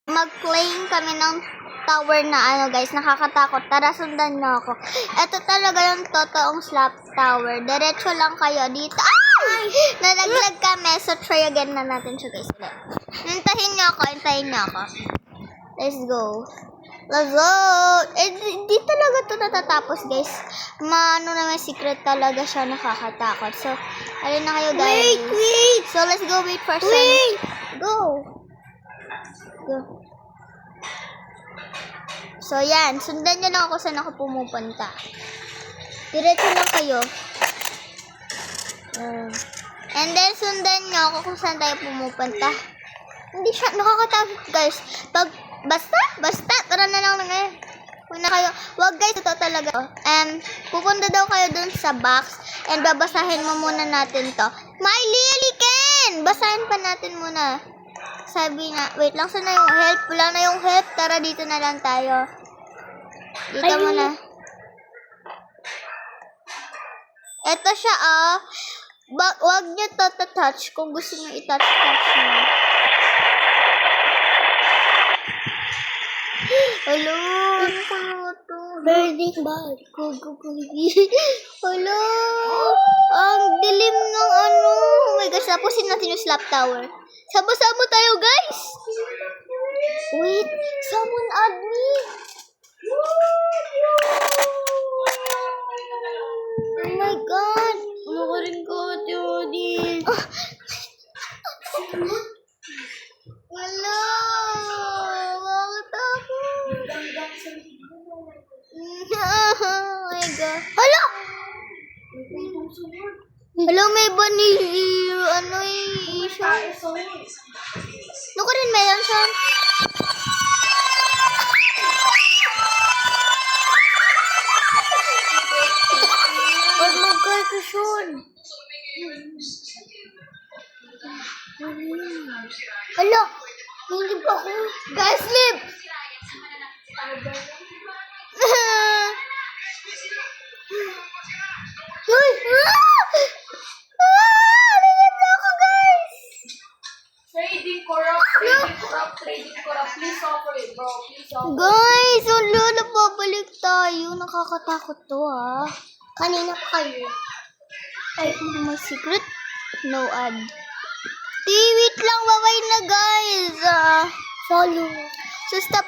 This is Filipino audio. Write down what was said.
mag-claim kami ng tower na ano guys, nakakatakot. Tara, sundan niyo ako. Ito talaga yung totoong slap tower. Diretso lang kayo dito. Ay! Nalaglag kami. So, try again na natin siya guys. Hintayin niyo ako. Let's go. Let's go! Di talaga to natatapos guys. Ano na may secret talaga siya, nakakatakot. So, alin na kayo guys. Wait! So, let's go wait for some. Go! So, yan. Sundan nyo lang ako saan ako pumupunta. Diretso lang kayo. And then, sundan nyo ako kung saan tayo pumupunta. Hindi siya nakakatakot guys. Basta, tara na lang ngayon. Huwag na kayo. Wag guys, ito talaga. Pupunta daw kayo dun sa box. And babasahin mo muna natin to. Miley, alikin! Basahin pa natin muna. Sabi na, wait lang, saan na yung help? Wala na yung help. Tara, dito na lang tayo. Dito muna. Ito siya, wag nyo to touch kung gusto nyo i-touch nyo. Hello? Burning bag. Hello? Ang dilim ng ano. Oh my gosh, tapusin natin yung slap tower. Sama-sama tayo, guys. Wait, someone add me. Oh my God. Ano ka rin ko, Teodin? Wala. Bakit ako? Oh my God. Hala! Hello, may bunny. Ano siya? Ano ka rin meron siya? Huwag magkakasyon. Hala! Hindi pa ako. Guys, sleep! Uy! Ako, guys! Trading corrupt. Please offer it, bro. Please offer it. Guys, wala na babalik tayo. Nakakatakot to, ha? Kanina pa kayo. Ay, may secret? No ad. Wait lang, bye-bye na, guys. Follow. So, stop.